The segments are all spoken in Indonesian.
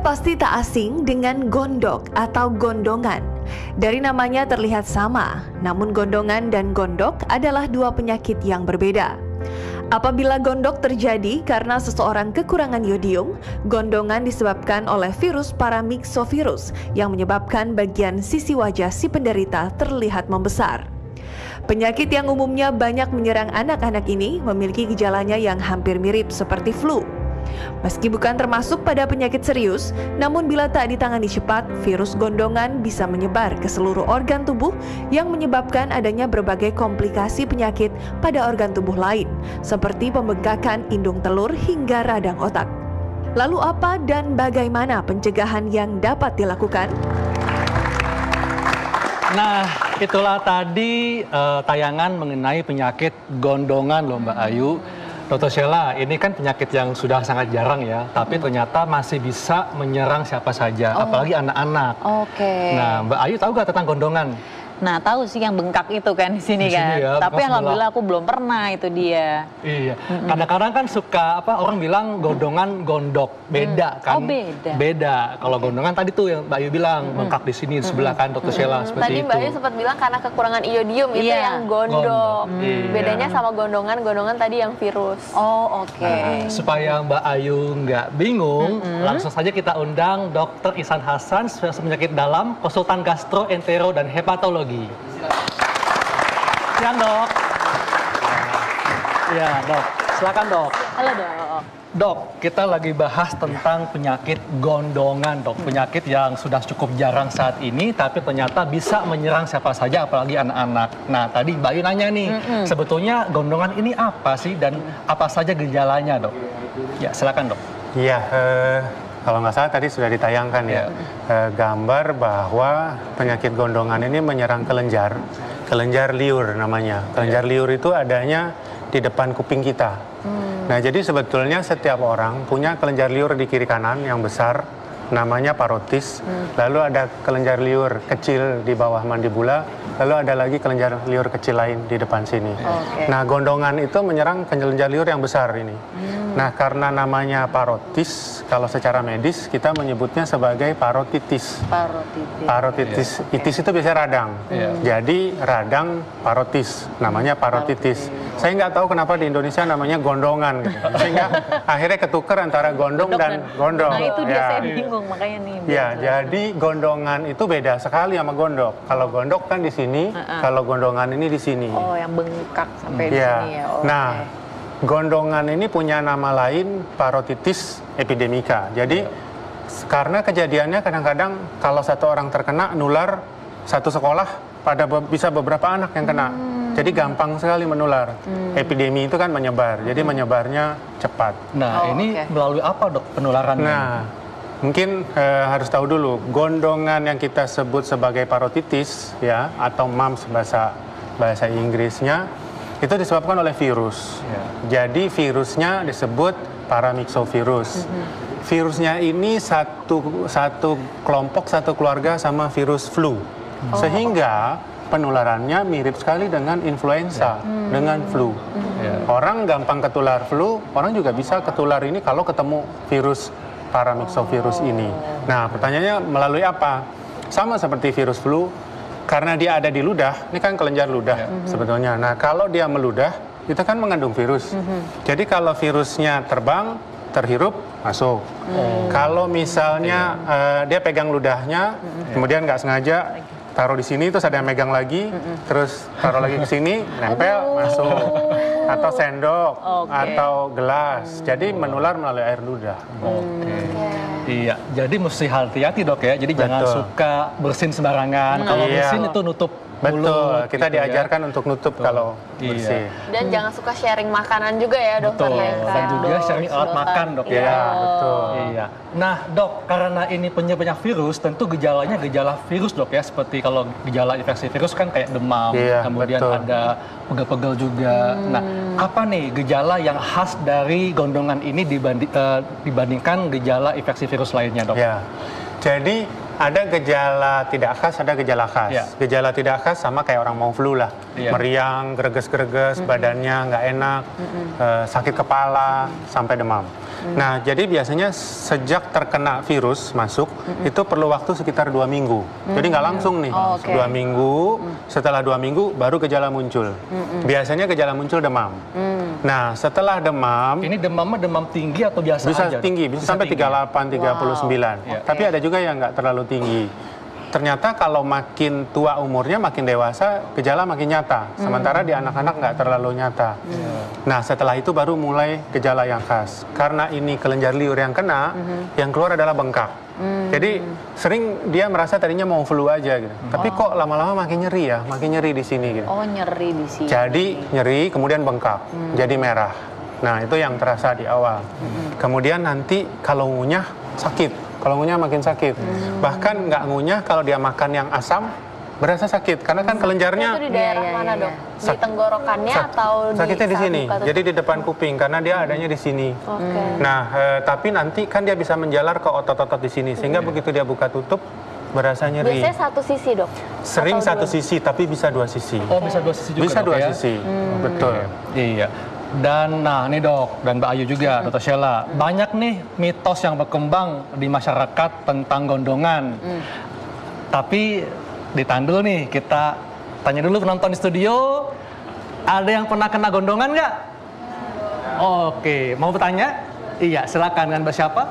pasti tak asing dengan gondok atau gondongan. Dari namanya terlihat sama, namun gondongan dan gondok adalah dua penyakit yang berbeda. Apabila gondok terjadi karena seseorang kekurangan yodium, gondongan disebabkan oleh virus paramyxovirus yang menyebabkan bagian sisi wajah si penderita terlihat membesar. Penyakit yang umumnya banyak menyerang anak-anak ini memiliki gejalanya yang hampir mirip seperti flu. Meski bukan termasuk pada penyakit serius, namun bila tak ditangani cepat, virus gondongan bisa menyebar ke seluruh organ tubuh yang menyebabkan adanya berbagai komplikasi penyakit pada organ tubuh lain, seperti pembengkakan indung telur hingga radang otak. Lalu apa dan bagaimana pencegahan yang dapat dilakukan? Nah, itulah tadi tayangan mengenai penyakit gondongan loh Mbak Ayu. Dr. Sheila, ini kan penyakit yang sudah sangat jarang ya, tapi ternyata masih bisa menyerang siapa saja, apalagi anak-anak. Oke. Nah, Mbak Ayu tahu nggak tentang gondongan? Nah, tahu sih yang bengkak itu kan di sini kan. Ya, tapi alhamdulillah aku belum pernah itu dia. Iya. Kadang-kadang kan suka orang bilang gondongan gondok, beda kan? Oh, beda. Beda. Kalau gondongan tadi tuh yang Mbak Ayu bilang bengkak di sini di sebelah kan Dr. Sheila seperti Tadi itu. Mbak Ayu sempat bilang karena kekurangan iodium itu yang gondok. Iya. Bedanya sama gondongan tadi yang virus. Oh, oke. Nah, supaya Mbak Ayu nggak bingung, langsung saja kita undang Dr. Ihsan Hasan, spesialis penyakit dalam, konsultan gastro, entero, dan hepatologi. Siang dok. Ya dok, silakan dok. Halo dok. Dok, kita lagi bahas tentang penyakit gondongan dok. Penyakit yang sudah cukup jarang saat ini, tapi ternyata bisa menyerang siapa saja, apalagi anak-anak. Nah, tadi Mbak Ayu nanya nih, sebetulnya gondongan ini apa sih dan apa saja gejalanya dok? Ya, silakan dok. Iya, kalau nggak salah tadi sudah ditayangkan ya, gambar bahwa penyakit gondongan ini menyerang kelenjar liur namanya. Kelenjar liur itu adanya di depan kuping kita. Nah, jadi sebetulnya setiap orang punya kelenjar liur di kiri kanan yang besar, namanya parotis. Lalu ada kelenjar liur kecil di bawah mandibula, lalu ada lagi kelenjar liur kecil lain di depan sini. Nah, gondongan itu menyerang kelenjar liur yang besar ini. Nah, karena namanya parotis, kalau secara medis kita menyebutnya sebagai parotitis. Parotitis. Itis itu biasanya radang. Jadi radang parotis, namanya parotitis. Saya nggak tahu kenapa di Indonesia namanya gondongan, gitu. Sehingga akhirnya ketukar antara gondong dan gondong. Nah, itu dia saya bingung makanya nih. Ya, jadi gondongan itu beda sekali sama gondok. Kalau gondok kan di sini, kalau gondongan ini di sini. Oh, yang bengkak sampai di sini ya. Nah, gondongan ini punya nama lain parotitis epidemika. Jadi karena kejadiannya kadang-kadang kalau satu orang terkena nular satu sekolah bisa beberapa anak yang kena. Jadi gampang sekali menular. Epidemi itu kan menyebar. Jadi menyebarnya cepat. Nah, ini melalui apa dok penularannya? Nah, mungkin harus tahu dulu gondongan yang kita sebut sebagai parotitis ya atau mumps bahasa Inggrisnya itu disebabkan oleh virus. Jadi virusnya disebut paramyxovirus. Virusnya ini satu kelompok, satu keluarga sama virus flu. Sehingga penularannya mirip sekali dengan influenza, dengan flu. Orang gampang ketular flu, orang juga bisa ketular ini kalau ketemu virus paramyxovirus ini. Nah, pertanyaannya melalui apa? Sama seperti virus flu, karena dia ada di ludah, ini kan kelenjar ludah sebetulnya. Nah, kalau dia meludah, itu kan mengandung virus. Jadi kalau virusnya terbang, terhirup, masuk. Kalau misalnya dia pegang ludahnya, kemudian nggak sengaja taruh di sini, terus ada yang megang lagi, terus taruh lagi ke sini, nempel, masuk. Atau sendok, atau gelas. Jadi menular melalui air ludah. Iya, jadi mesti hati-hati dok ya. Jadi jangan suka bersin sembarangan. Kalau bersin itu nutup Betul, mulut, kita gitu diajarkan ya. untuk nutup kalau bersih. Dan jangan suka sharing makanan juga ya dokter. Dan juga sharing alat makan dok ya. Iya, betul. Iya. Nah dok, karena ini banyak virus, tentu gejalanya gejala virus dok ya. Seperti kalau gejala infeksi virus kan kayak demam, kemudian ada pegel-pegel juga. Nah, apa nih gejala yang khas dari gondongan ini dibandingkan gejala infeksi virus lainnya dok? Ya, jadi ada gejala tidak khas, ada gejala khas. Gejala tidak khas sama kayak orang mau flu lah. Meriang, greges-greges, badannya nggak enak, sakit kepala, sampai demam. Nah, jadi biasanya sejak terkena virus masuk, itu perlu waktu sekitar 2 minggu. Jadi nggak langsung nih, 2 minggu, setelah 2 minggu baru gejala muncul. Biasanya gejala muncul demam. Nah, setelah demam... Ini demamnya demam tinggi atau biasa bisa aja? Tinggi, bisa sampai 38, 39. Tapi ada juga yang nggak terlalu tinggi. Ternyata kalau makin tua umurnya, makin dewasa, gejala makin nyata. Sementara di anak-anak nggak terlalu nyata. Nah, setelah itu baru mulai gejala yang khas. Karena ini kelenjar liur yang kena, yang keluar adalah bengkak. Jadi sering dia merasa tadinya mau flu aja gitu. Tapi kok lama-lama makin nyeri ya, makin nyeri di sini gitu. Oh, nyeri di sini. Jadi nyeri, kemudian bengkak, jadi merah. Nah, itu yang terasa di awal. Kemudian nanti kalau ngunyah sakit. Kalau ngunyah makin sakit. Bahkan nggak ngunyah kalau dia makan yang asam, berasa sakit. Karena kan kelenjarnya... Itu di daerah mana dok? Di tenggorokannya atau di sakitnya di sini. sabuk atau... Jadi di depan kuping, karena dia adanya di sini. Nah, tapi nanti kan dia bisa menjalar ke otot-otot di sini. Sehingga begitu dia buka tutup, berasa nyeri. Biasanya satu sisi dok? Sering Atau satu dua? sisi, tapi bisa 2 sisi. Oh, bisa 2 sisi juga, Bisa dok, 2 ya? sisi, betul. Iya. Dan nah nih dok, dan Mbak Ayu juga, Dr. Sheila, banyak nih mitos yang berkembang di masyarakat tentang gondongan. Tapi ditahan dulu nih, kita tanya dulu penonton di studio, ada yang pernah kena gondongan nggak? Oke, mau bertanya? Iya, silakan. Dengan siapa?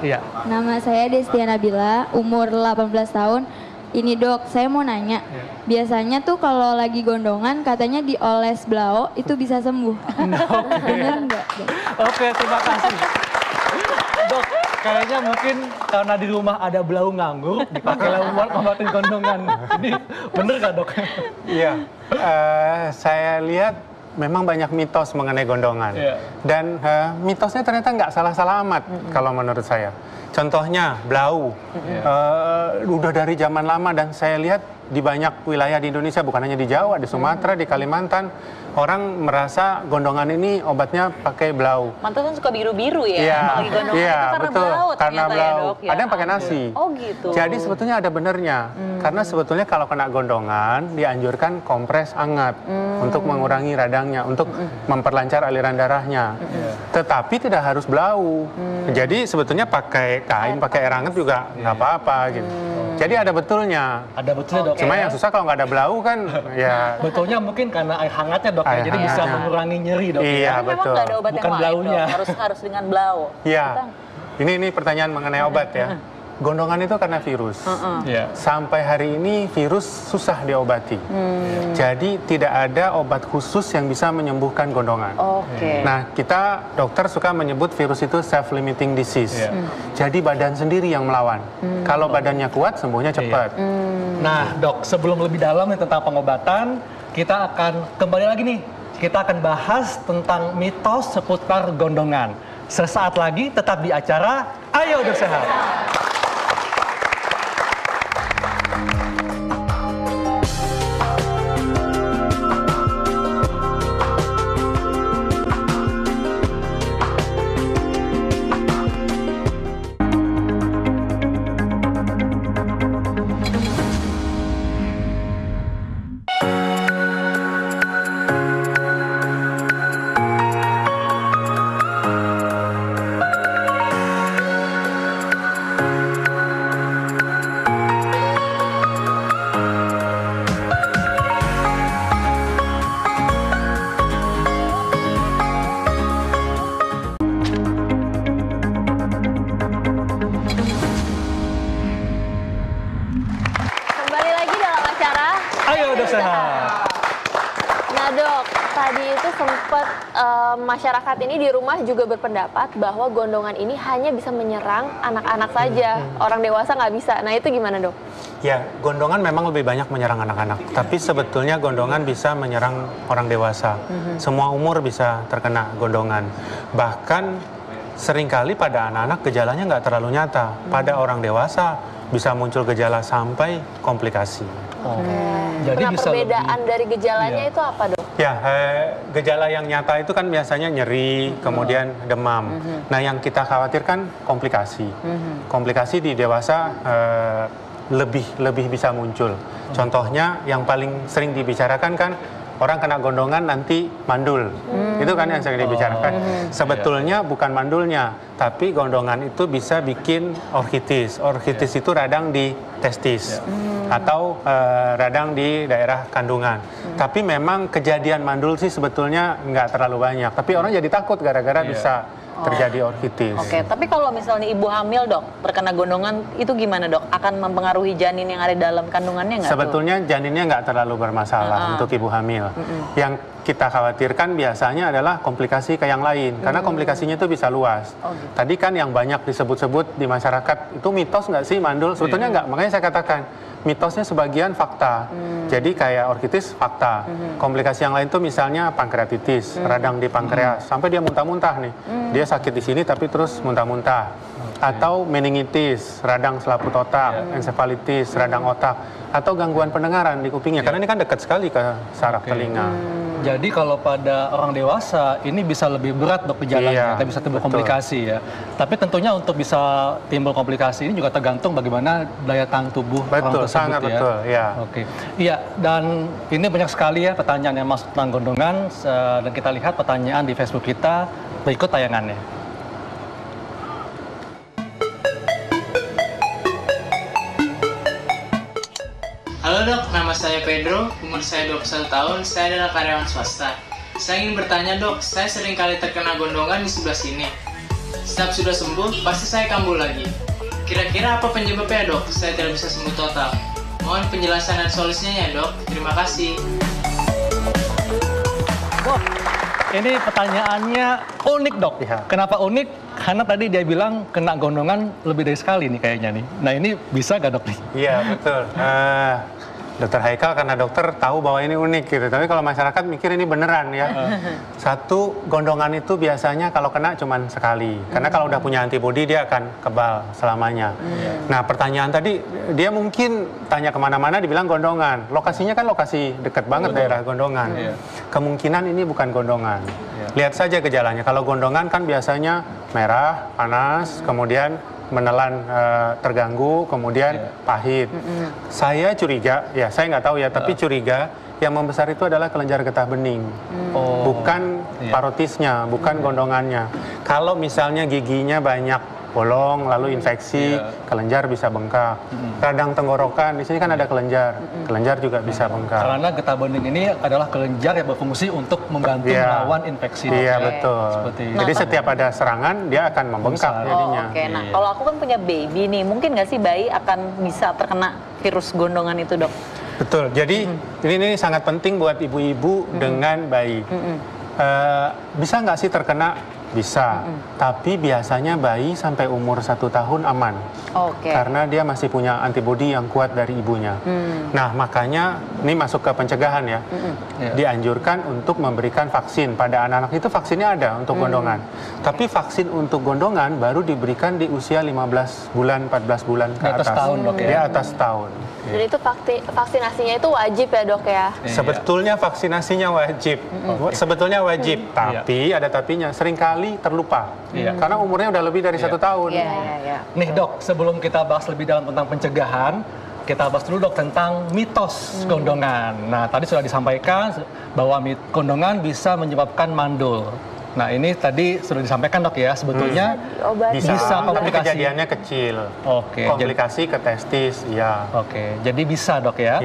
Iya. Nama saya Destia Nabila, umur 18 tahun. Ini dok, saya mau nanya. Biasanya tuh kalau lagi gondongan katanya dioles blau itu bisa sembuh. Benar nggak? Oke, terima kasih. Dok, kayaknya mungkin karena di rumah ada belau nganggur, dipakai buat ngobatin gondongan. Ini bener nggak dok? Iya, saya lihat memang banyak mitos mengenai gondongan. Dan mitosnya ternyata nggak salah-salah amat kalau menurut saya. Contohnya blau, udah dari zaman lama dan saya lihat di banyak wilayah di Indonesia, bukan hanya di Jawa, di Sumatera, di Kalimantan, orang merasa gondongan ini obatnya pakai blau. Mantu kan suka biru-biru ya, Iya, apalagi gondongan iya, itu karena betul, blau karena ternyata blau. ya dok. Ya. Ada yang pakai nasi. Oh gitu. Jadi sebetulnya ada benernya, karena sebetulnya kalau kena gondongan dianjurkan kompres hangat untuk mengurangi radangnya, untuk memperlancar aliran darahnya. Tetapi tidak harus blau. Jadi sebetulnya pakai kain, pakai air hangat juga nggak apa-apa gitu. Jadi ada betulnya. Ada betulnya dok. Cuma yang susah kalau nggak ada blau kan, ya. Betulnya mungkin karena air hangatnya dok, Air jadi bisa hangatnya. mengurangi nyeri dok. Iya, Tapi memang betul. nggak ada obat Bukan yang lain blaunya. dok, harus dengan blau. Iya. Kita- Ini pertanyaan mengenai obat ya. Gondongan itu karena virus. Iya. Sampai hari ini virus susah diobati. Jadi tidak ada obat khusus yang bisa menyembuhkan gondongan. Oke. Nah, kita dokter suka menyebut virus itu self-limiting disease. Jadi badan sendiri yang melawan. Kalau badannya kuat, sembuhnya cepat. Nah dok, sebelum lebih dalam nih tentang pengobatan, kita akan kembali lagi nih. Kita akan bahas tentang mitos seputar gondongan. Sesaat lagi tetap di acara Ayo Dok Sehat. Kembali lagi dalam acara Ayo Dok Sehat. Nah dok, tadi itu sempat masyarakat ini di rumah juga berpendapat bahwa gondongan ini hanya bisa menyerang anak-anak saja, orang dewasa nggak bisa. Nah itu gimana dok? Ya, gondongan memang lebih banyak menyerang anak-anak. Tapi sebetulnya gondongan bisa menyerang orang dewasa. Semua umur bisa terkena gondongan. Bahkan seringkali pada anak-anak gejalanya nggak terlalu nyata. Pada orang dewasa bisa muncul gejala sampai komplikasi. Jadi Nah bisa perbedaan lebih- dari gejalanya Iya. itu apa dok? Ya, gejala yang nyata itu kan biasanya nyeri, kemudian demam. Nah, yang kita khawatirkan komplikasi. Komplikasi di dewasa lebih bisa muncul. Contohnya yang paling sering dibicarakan kan orang kena gondongan nanti mandul. Itu kan yang sering dibicarakan. Sebetulnya bukan mandulnya, tapi gondongan itu bisa bikin orkitis. Orkitis itu radang di testis atau radang di daerah kandungan. Tapi memang kejadian mandul sih sebetulnya nggak terlalu banyak. Tapi orang jadi takut gara-gara bisa terjadi orkitis. Oke, tapi kalau misalnya ibu hamil dok, terkena gondongan itu gimana dok? Akan mempengaruhi janin yang ada dalam kandungannya nggak? Sebetulnya janinnya nggak terlalu bermasalah untuk ibu hamil. Yang kita khawatirkan biasanya adalah komplikasi ke yang lain, karena komplikasinya itu bisa luas. Gitu. Tadi kan yang banyak disebut-sebut di masyarakat, itu mitos nggak sih mandul? Sebetulnya nggak, makanya saya katakan, mitosnya sebagian fakta. Jadi kayak orkitis fakta. Komplikasi yang lain tuh misalnya pankreatitis, radang di pankreas, sampai dia muntah-muntah nih. Dia sakit di sini tapi terus muntah-muntah. Atau meningitis, radang selaput otak, ensefalitis, radang otak, atau gangguan pendengaran di kupingnya. Karena ini kan dekat sekali ke saraf telinga. Jadi kalau pada orang dewasa ini bisa lebih berat dok gejalanya, kita bisa timbul komplikasi ya. Tapi tentunya untuk bisa timbul komplikasi ini juga tergantung bagaimana daya tahan tubuh orang tersebut sangat ya. Betul, ya. Oke, iya, dan ini banyak sekali ya pertanyaan yang masuk tentang gondongan, dan kita lihat pertanyaan di Facebook kita berikut tayangannya. Halo dok, nama saya Pedro, umur saya 21 tahun, saya adalah karyawan swasta. Saya ingin bertanya dok, saya sering kali terkena gondongan di sebelah sini. Setiap sudah sembuh, pasti saya kambuh lagi. Kira-kira apa penyebabnya dok? Saya tidak bisa sembuh total. Mohon penjelasan dan solusinya ya dok, terima kasih. Dok, ini pertanyaannya unik dok. Kenapa unik? Karena tadi dia bilang kena gondongan lebih dari sekali nih kayaknya nih. Nah ini bisa nggak dok nih? Iya betul. Dokter Haikal karena dokter tahu bahwa ini unik gitu. Tapi kalau masyarakat mikir ini beneran ya. Satu, gondongan itu biasanya kalau kena cuman sekali. Karena kalau udah punya antibodi dia akan kebal selamanya. Nah pertanyaan tadi, dia mungkin tanya kemana-mana dibilang gondongan. Lokasinya kan lokasi dekat banget daerah gondongan. Kemungkinan ini bukan gondongan. Lihat saja gejalanya. Kalau gondongan kan biasanya merah, panas, kemudian menelan terganggu, kemudian pahit. Saya curiga, ya saya nggak tahu ya, tapi curiga yang membesar itu adalah kelenjar getah bening, bukan parotisnya, bukan gondongannya. Kalau misalnya giginya banyak bolong, lalu infeksi, kelenjar bisa bengkak. Radang tenggorokan, di sini kan ada kelenjar, kelenjar juga bisa bengkak. Karena getah bening ini adalah kelenjar yang berfungsi untuk membantu melawan infeksi. Iya betul. Jadi setiap ada serangan dia akan membengkak jadinya. Nah kalau aku kan punya baby nih, mungkin nggak sih bayi akan bisa terkena virus gondongan itu dok? Betul. Jadi ini sangat penting buat ibu-ibu dengan bayi. Bisa nggak sih terkena? Bisa, tapi biasanya bayi sampai umur 1 tahun aman, karena dia masih punya antibodi yang kuat dari ibunya. Nah makanya ini masuk ke pencegahan ya, dianjurkan untuk memberikan vaksin pada anak-anak itu. Vaksinnya ada untuk gondongan, tapi vaksin untuk gondongan baru diberikan di usia 15 bulan, 14 bulan ke atas. Tahun, dok, ya? Di atas tahun. Jadi itu vaksinasinya itu wajib ya dok ya? Sebetulnya vaksinasinya wajib, sebetulnya wajib, tapi ada tapinya, seringkali terlupa, karena umurnya udah lebih dari 1 tahun. Nih dok, sebelum kita bahas lebih dalam tentang pencegahan, kita bahas dulu dok tentang mitos gondongan. Nah tadi sudah disampaikan bahwa gondongan bisa menyebabkan mandul. Nah ini tadi sudah disampaikan dok ya, sebetulnya bisa tapi kejadiannya kecil. Komplikasi ke testis, jadi bisa dok ya.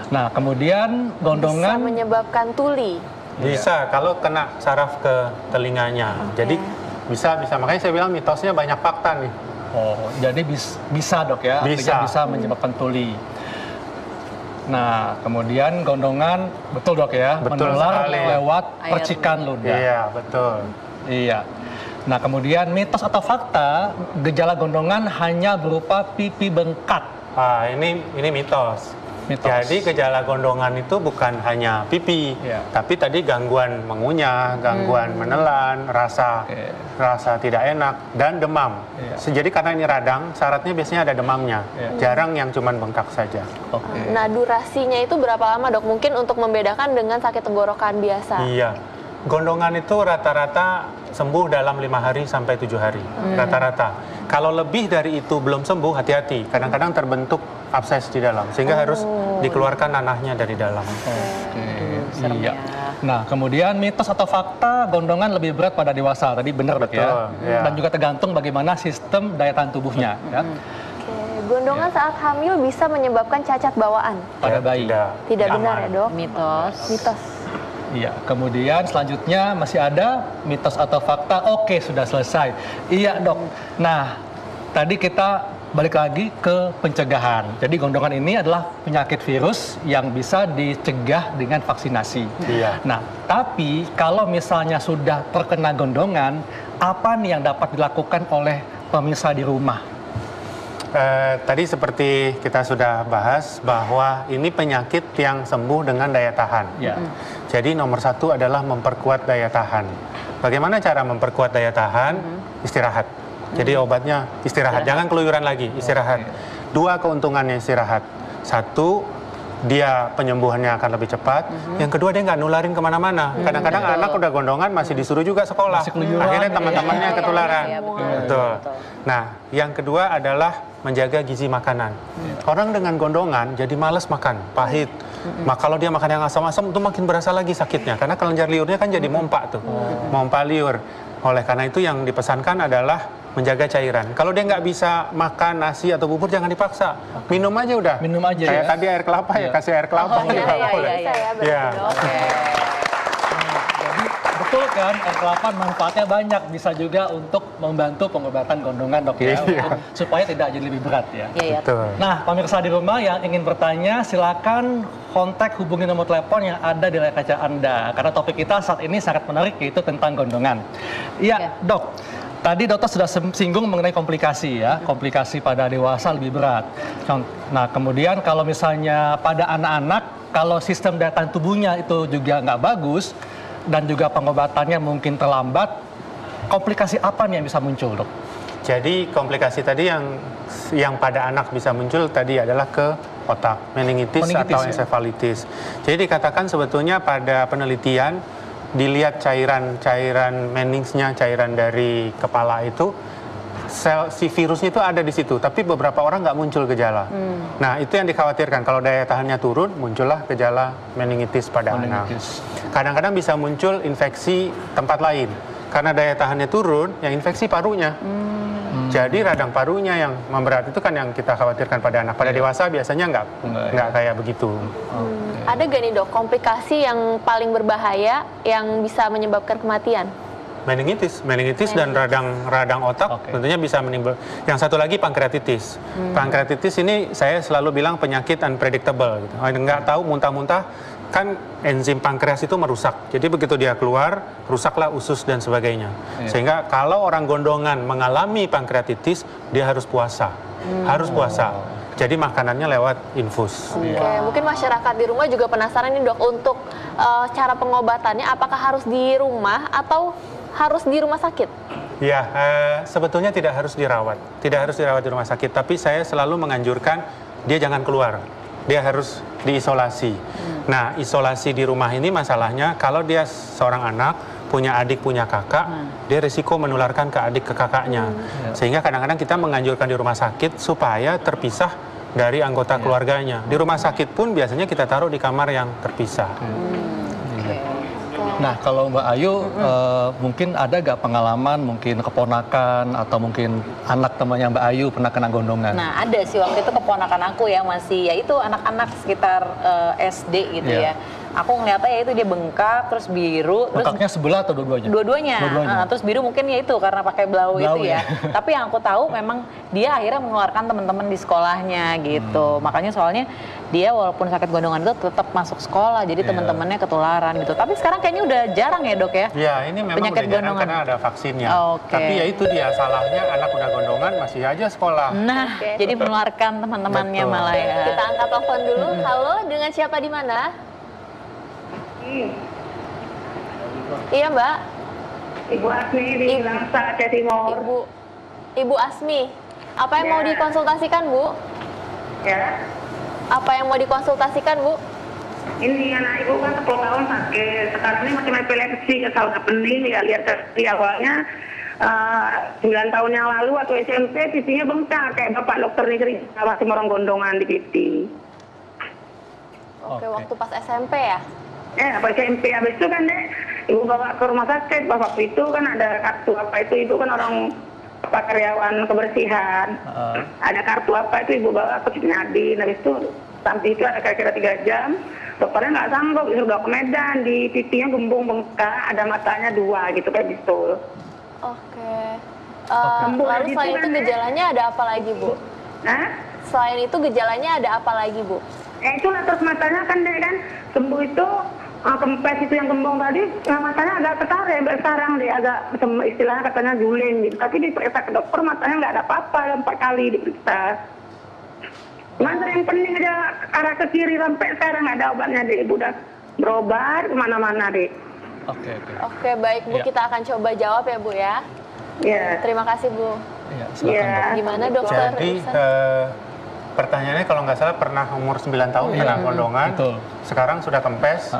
Nah kemudian gondongan bisa menyebabkan tuli. Bisa kalau kena saraf ke telinganya. Jadi bisa, makanya saya bilang mitosnya banyak fakta nih. Jadi bisa dok ya, bisa menyebabkan tuli. Nah, kemudian gondongan, betul dok ya, menular lewat percikan ludah. Iya, betul. Iya. Nah, kemudian mitos atau fakta, gejala gondongan hanya berupa pipi bengkak. Ini mitos. Jadi gejala gondongan itu bukan hanya pipi, tapi tadi gangguan mengunyah, gangguan menelan, rasa tidak enak, dan demam. Jadi karena ini radang, syaratnya biasanya ada demamnya, jarang yang cuman bengkak saja. Nah durasinya itu berapa lama dok? Mungkin untuk membedakan dengan sakit tenggorokan biasa. Iya, gondongan itu rata-rata sembuh dalam 5 hari sampai 7 hari, rata-rata. Kalau lebih dari itu belum sembuh, hati-hati. Kadang-kadang terbentuk abses di dalam, sehingga harus dikeluarkan nanahnya dari dalam. Iya. Nah, kemudian mitos atau fakta gondongan lebih berat pada dewasa. Tadi benar dok ya. Dan juga tergantung bagaimana sistem daya tahan tubuhnya. Ya. Gondongan saat hamil bisa menyebabkan cacat bawaan Pada bayi. Tidak benar ya dok? Mitos. Iya, kemudian selanjutnya masih ada mitos atau fakta. Oke, sudah selesai. Iya dok. Nah, tadi kita balik lagi ke pencegahan. Jadi gondongan ini adalah penyakit virus yang bisa dicegah dengan vaksinasi. Iya. Nah, tapi kalau misalnya sudah terkena gondongan, apa nih yang dapat dilakukan oleh pemirsa di rumah? Tadi seperti kita sudah bahas bahwa ini penyakit yang sembuh dengan daya tahan. Ya. Jadi nomor satu adalah memperkuat daya tahan. Bagaimana cara memperkuat daya tahan? Istirahat. Jadi obatnya istirahat. Jangan keluyuran lagi, istirahat. Dua keuntungannya istirahat. Satu, dia penyembuhannya akan lebih cepat. Yang kedua, dia nggak nularin kemana-mana. Kadang-kadang anak udah gondongan masih disuruh juga sekolah. Akhirnya teman-temannya ketularan. Betul. Nah, yang kedua adalah menjaga gizi makanan. Orang dengan gondongan jadi malas makan, pahit. Kalau dia makan yang asam-asam itu makin berasa lagi sakitnya. Karena kelenjar liurnya kan jadi mompa tuh. Mompa liur. Oleh karena itu yang dipesankan adalah menjaga cairan. Kalau dia nggak bisa makan nasi atau bubur, jangan dipaksa. Minum aja udah. Minum aja. Kayak Ya. tadi air kelapa ya, kasih air kelapa. Iya. Betul kan, air kelapa manfaatnya banyak, bisa juga untuk membantu pengobatan gondongan dok ya, supaya tidak jadi lebih berat ya. Betul. Nah, pemirsa di rumah yang ingin bertanya, silakan kontak hubungi nomor telepon yang ada di layar kaca Anda, karena topik kita saat ini sangat menarik, yaitu tentang gondongan. Iya, dok. Tadi dokter sudah singgung mengenai komplikasi ya, komplikasi pada dewasa lebih berat. Nah, kemudian kalau misalnya pada anak-anak, kalau sistem daya tahan tubuhnya itu juga nggak bagus, dan juga pengobatannya mungkin terlambat, komplikasi apa nih yang bisa muncul, dok? Jadi komplikasi tadi yang pada anak bisa muncul tadi adalah ke otak, meningitis atau ensefalitis. Jadi dikatakan sebetulnya pada penelitian dilihat cairan meningsnya, cairan dari kepala itu, si virusnya itu ada di situ, tapi beberapa orang nggak muncul gejala. Nah, itu yang dikhawatirkan. Kalau daya tahannya turun, muncullah gejala meningitis pada anak. Kadang-kadang bisa muncul infeksi tempat lain. Karena daya tahannya turun, yang infeksi parunya. Jadi radang parunya yang memberat itu kan yang kita khawatirkan pada anak. Pada dewasa biasanya nggak kayak begitu. Ada gak nih dok, komplikasi yang paling berbahaya yang bisa menyebabkan kematian? Meningitis dan radang otak tentunya bisa menimbul. Yang satu lagi pankreatitis. Pankreatitis ini saya selalu bilang penyakit unpredictable. Gitu. Nggak tahu, muntah-muntah kan enzim pankreas itu merusak. Jadi begitu dia keluar, rusaklah usus dan sebagainya. Sehingga kalau orang gondongan mengalami pankreatitis, dia harus puasa. Harus puasa. Jadi makanannya lewat infus. Oke, mungkin masyarakat di rumah juga penasaran nih dok, untuk cara pengobatannya apakah harus di rumah atau harus di rumah sakit? Ya, sebetulnya tidak harus dirawat. Tidak harus dirawat di rumah sakit, tapi saya selalu menganjurkan dia jangan keluar. Dia harus diisolasi. Nah, isolasi di rumah ini masalahnya kalau dia seorang anak, punya adik, punya kakak, dia risiko menularkan ke adik, ke kakaknya. Sehingga kadang-kadang kita menganjurkan di rumah sakit supaya terpisah dari anggota keluarganya. Di rumah sakit pun biasanya kita taruh di kamar yang terpisah. Nah, kalau Mbak Ayu, mungkin ada gak pengalaman, mungkin keponakan atau mungkin anak temannya Mbak Ayu pernah kena gondongan? Nah, ada sih waktu itu keponakan aku yang masih, ya itu anak-anak sekitar SD gitu ya. Aku ngeliatnya ya itu dia bengkak, terus biru. Bengkaknya sebelah atau dua-duanya? Dua-duanya. Terus biru mungkin ya itu karena pakai blau itu ya. Tapi yang aku tahu memang dia akhirnya mengeluarkan teman-teman di sekolahnya gitu. Makanya soalnya dia walaupun sakit gondongan itu tetap masuk sekolah, jadi teman-temannya ketularan gitu. Tapi sekarang kayaknya udah jarang ya dok ya? Ya, ini memang penyakit udah jarang karena ada vaksinnya. Tapi ya itu dia salahnya, anak udah gondongan masih aja sekolah. Nah, jadi menularkan teman-temannya malah ya. Kita angkat telepon dulu. Halo, dengan siapa di mana? Iya Mbak. Ibu Asmi di Langsa, Aceh Timur. Ibu Asmi, apa yang mau dikonsultasikan Bu? Ya. Apa yang mau dikonsultasikan Bu? Ini anak ibu kan 10 tahun sakit. Sekarang ini macam epilepsi, kalau nggak pening, ya lihat dari awalnya 9 tahun yang lalu waktu SMP pipinya bengkak kayak bapak dokter nih masih orang gondongan di pipi. Oke, waktu pas SMP ya? Pas SMP habis itu kan deh ibu bawa ke rumah sakit. Bapak itu kan ada kartu apa itu kan orang karyawan kebersihan. Ada kartu apa itu ibu bawa ke Nadine. Habis itu sampai itu ada kira-kira 3 jam. Dokternya nggak sanggup, disuruh bawa ke Medan. Di pipinya gembung bengkak, ada matanya 2 gitu kayak bisul. Oke. Lalu selain itu gejalanya ada apa lagi, Bu? Selain itu gejalanya ada apa lagi, Bu? Itulah terus matanya kan deh kan sembuh itu kempes itu yang gembung tadi, matanya agak ketarik sekarang deh, agak istilahnya katanya juling gitu. Tapi diperiksa ke dokter matanya nggak ada apa-apa, 4 kali diperiksa. Cuman yang penting aja arah ke kiri sampai sekarang nggak ada obatnya deh, ibu udah berobat kemana-mana deh. Oke, baik Bu, kita akan coba jawab ya Bu ya. Iya. Terima kasih Bu. Silakan, Gimana dokter? Jadi pertanyaannya kalau nggak salah pernah umur 9 tahun kena gondongan, sekarang sudah kempes,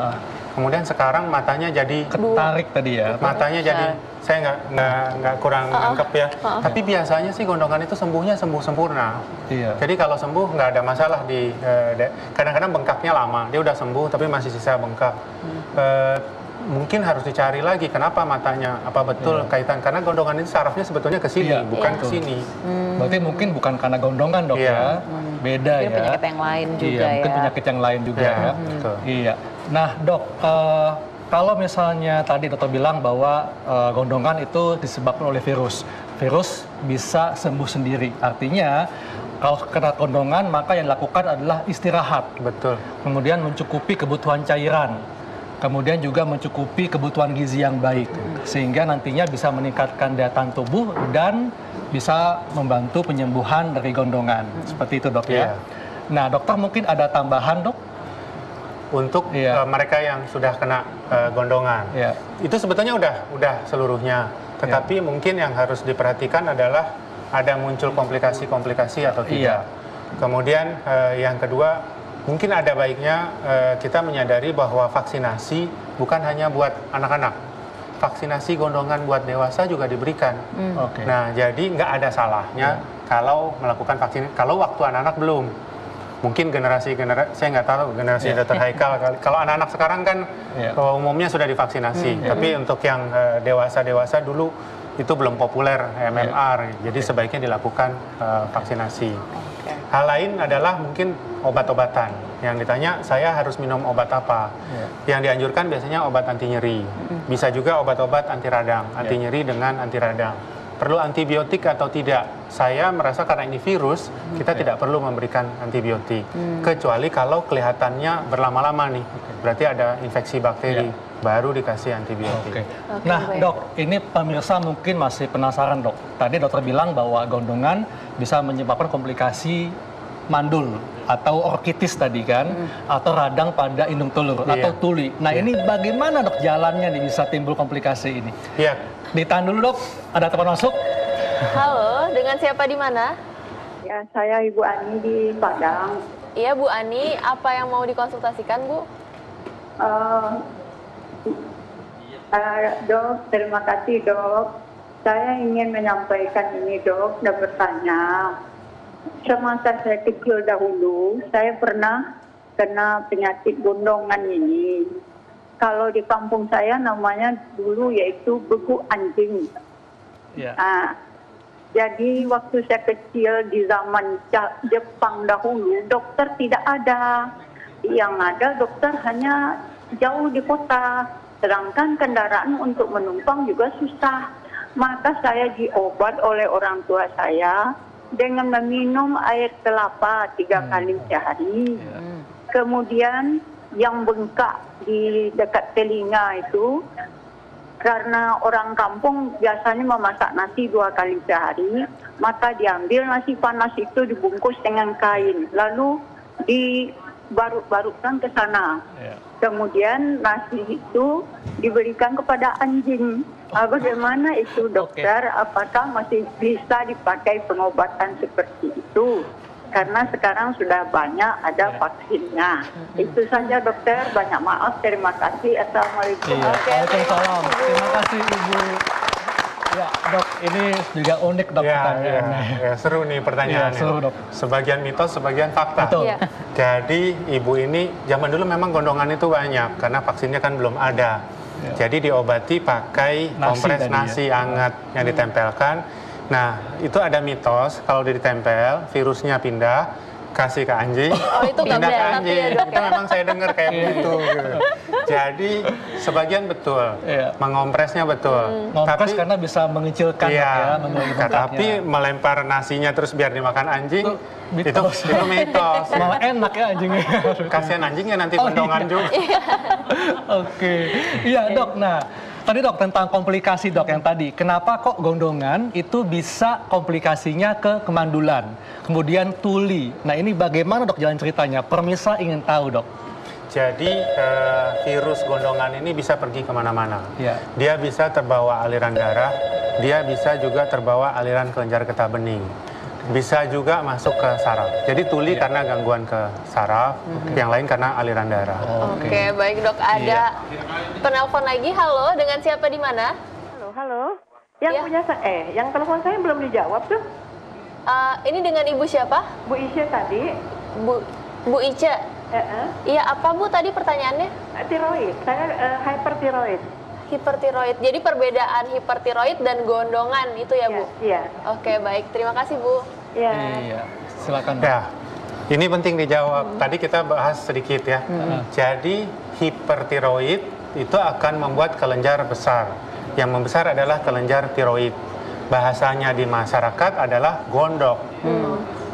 kemudian sekarang matanya jadi ketarik tadi ya. Matanya jadi saya nggak kurang nangkep ya. Tapi biasanya sih gondongan itu sembuhnya sembuh sempurna. Jadi kalau sembuh nggak ada masalah di kadang-kadang bengkaknya lama, dia udah sembuh tapi masih sisa bengkak. Mungkin harus dicari lagi kenapa matanya, apa betul kaitan, karena gondongan ini sarafnya sebetulnya ke sini, bukan ke sini. Berarti mungkin bukan karena gondongan dok ya, beda mungkin ya. Penyakit yang lain juga ya. Mungkin penyakit yang lain juga ya. Iya. Nah dok, kalau misalnya tadi dokter bilang bahwa gondongan itu disebabkan oleh virus, virus bisa sembuh sendiri. Artinya kalau kena gondongan maka yang dilakukan adalah istirahat. Betul. Kemudian mencukupi kebutuhan cairan. Kemudian juga mencukupi kebutuhan gizi yang baik, sehingga nantinya bisa meningkatkan daya tahan tubuh dan bisa membantu penyembuhan dari gondongan. Seperti itu dok ya. Nah dokter mungkin ada tambahan dok? Untuk mereka yang sudah kena gondongan, itu sebetulnya udah seluruhnya. Tetapi mungkin yang harus diperhatikan adalah ada muncul komplikasi-komplikasi atau tidak. Kemudian yang kedua, mungkin ada baiknya kita menyadari bahwa vaksinasi bukan hanya buat anak-anak. Vaksinasi gondongan buat dewasa juga diberikan. Nah, jadi nggak ada salahnya kalau melakukan vaksin. Kalau waktu anak-anak belum. Mungkin generasi saya nggak tahu generasi Dr. Haikal. Kalau anak-anak sekarang kan umumnya sudah divaksinasi. Tapi untuk yang dewasa-dewasa dulu itu belum populer MMR. Jadi sebaiknya dilakukan vaksinasi. Hal lain adalah mungkin obat-obatan. Yang ditanya, saya harus minum obat apa? Yang dianjurkan biasanya obat anti nyeri. Bisa juga obat-obat anti radang, anti nyeri dengan anti radang. Perlu antibiotik atau tidak? Saya merasa karena ini virus, kita tidak perlu memberikan antibiotik. Kecuali kalau kelihatannya berlama-lama nih. Berarti ada infeksi bakteri, baru dikasih antibiotik. Nah dok, ini pemirsa mungkin masih penasaran dok. Tadi dokter bilang bahwa gondongan bisa menyebabkan komplikasi mandul atau orkitis tadi kan, atau radang pada indung telur atau tuli. Nah ini bagaimana dok jalannya nih bisa timbul komplikasi ini? Ditahan dulu dok, ada telepon masuk. Halo, dengan siapa di mana? Ya, saya Ibu Ani di Padang. Iya Bu Ani, apa yang mau dikonsultasikan Bu? Dok, terima kasih dok. Saya ingin menyampaikan ini dok dan bertanya. Semasa saya kecil dahulu, saya pernah kena penyakit gondongan ini. Kalau di kampung saya namanya dulu yaitu beku anjing. Jadi waktu saya kecil di zaman Jepang dahulu, dokter tidak ada. Yang ada dokter hanya jauh di kota. Sedangkan kendaraan untuk menumpang juga susah. Maka saya diobat oleh orang tua saya dengan meminum air kelapa 3 kali sehari. Kemudian yang bengkak di dekat telinga itu, karena orang kampung biasanya memasak nasi 2 kali sehari, maka diambil nasi panas itu dibungkus dengan kain, lalu dibarut-barutkan ke sana. Kemudian nasi itu diberikan kepada anjing. Bagaimana itu dokter? Apakah masih bisa dipakai pengobatan seperti itu? Karena sekarang sudah banyak ada vaksinnya. Itu saja dokter. Banyak maaf. Terima kasih. Assalamualaikum. Waalaikumsalam. Terima kasih Ibu. Ya dok, Ini juga unik dok pertanyaannya. Ya, seru nih pertanyaannya. Ya, seru dok. Sebagian mitos, sebagian fakta. Betul. Iya. Jadi ibu ini zaman dulu memang gondongan itu banyak karena vaksinnya kan belum ada. Ya. Jadi diobati pakai kompres nasi hangat yang ditempelkan. Nah, itu ada mitos kalau ditempel virusnya pindah kasih ke anjing, itu pindah ke tapi anjing. ya, Dok, Itu memang saya dengar kayak begitu. Gitu. Jadi sebagian betul, mengompresnya betul. Ngompres karena bisa mengecilkan ya, tapi melempar nasinya terus biar dimakan anjing, itu mitos. Malah enak ya anjingnya. Kasihan anjingnya nanti gondongan juga. Oke, iya dok. Nah, tadi dok tentang komplikasi dok yang tadi. Kenapa kok gondongan itu bisa komplikasinya ke kemandulan, kemudian tuli. Nah ini bagaimana dok jalan ceritanya? Permisa ingin tahu dok. Jadi virus gondongan ini bisa pergi kemana-mana. Ya. Dia bisa terbawa aliran darah, dia bisa juga terbawa aliran kelenjar getah bening. Bisa juga masuk ke saraf. Jadi tuli karena gangguan ke saraf, yang lain karena aliran darah. Oke, baik dok. Ada penelpon lagi. Halo, dengan siapa di mana? Halo. Yang punya yang telepon saya belum dijawab tuh. Ini dengan ibu siapa? Bu Isya tadi. Bu Ica. Iya, apa Bu tadi pertanyaannya? Tiroid. Saya hypertiroid. Hipertiroid. Jadi perbedaan hipertiroid dan gondongan itu ya Bu? Iya. Oke, baik. Terima kasih Bu. Iya. Silakan. Ya, ini penting dijawab. Tadi kita bahas sedikit ya. Jadi hipertiroid itu akan membuat kelenjar besar. Yang membesar adalah kelenjar tiroid. Bahasanya di masyarakat adalah gondok.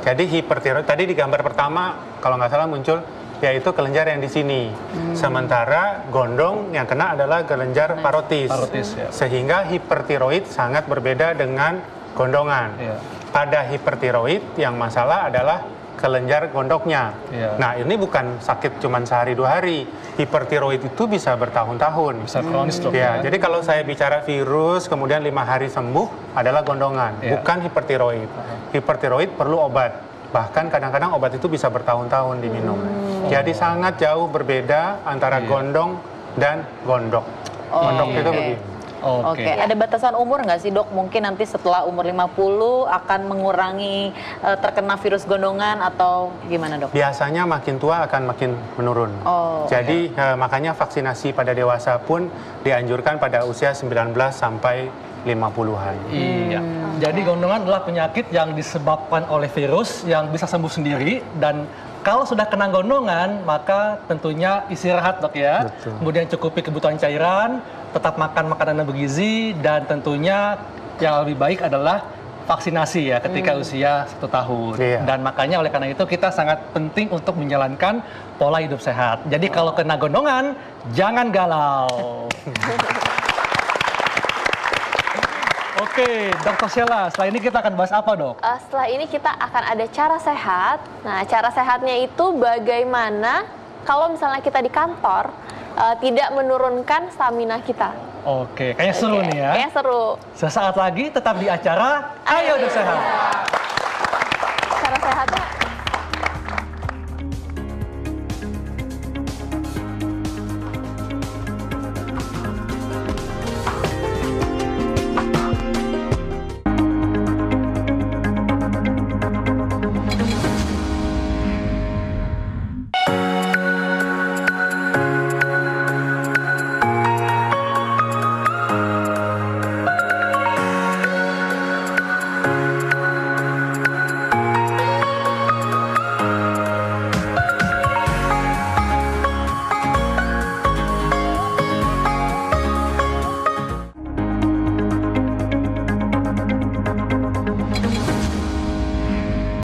Jadi hipertiroid tadi di gambar pertama kalau nggak salah muncul yaitu kelenjar yang di sini. Sementara gondong yang kena adalah kelenjar parotis. Ya. Sehingga hipertiroid sangat berbeda dengan gondongan. Ya. Pada hipertiroid yang masalah adalah kelenjar gondoknya. Ya. Nah ini bukan sakit cuma sehari 2 hari. Hipertiroid itu bisa bertahun-tahun. Bisa kronis dok. Ya, jadi kalau saya bicara virus kemudian 5 hari sembuh adalah gondongan, bukan hipertiroid. Hipertiroid perlu obat. Bahkan kadang-kadang obat itu bisa bertahun-tahun diminum. Jadi sangat jauh berbeda antara gondong dan gondok. Gondok itu begini. Oke. Ada batasan umur nggak sih dok? Mungkin nanti setelah umur 50 akan mengurangi terkena virus gondongan atau gimana dok? Biasanya makin tua akan makin menurun. Jadi makanya vaksinasi pada dewasa pun dianjurkan pada usia 19 sampai 50-an. Iya. Jadi gondongan adalah penyakit yang disebabkan oleh virus yang bisa sembuh sendiri dan kalau sudah kena gondongan maka tentunya istirahat dok ya. Betul. Kemudian cukupi kebutuhan cairan, tetap makan makanan yang bergizi dan tentunya yang lebih baik adalah vaksinasi ya ketika usia 1 tahun. Dan makanya oleh karena itu kita sangat penting untuk menjalankan pola hidup sehat. Jadi kalau kena gondongan jangan galau. Oke, Dr. Sheila, setelah ini kita akan bahas apa, Dok? Setelah ini kita akan ada cara sehat. Nah, cara sehatnya itu bagaimana kalau misalnya kita di kantor tidak menurunkan stamina kita. Oke, kayaknya seru nih ya. Kayaknya seru. Sesaat lagi tetap di acara Ayo Dok Sehat. Cara sehat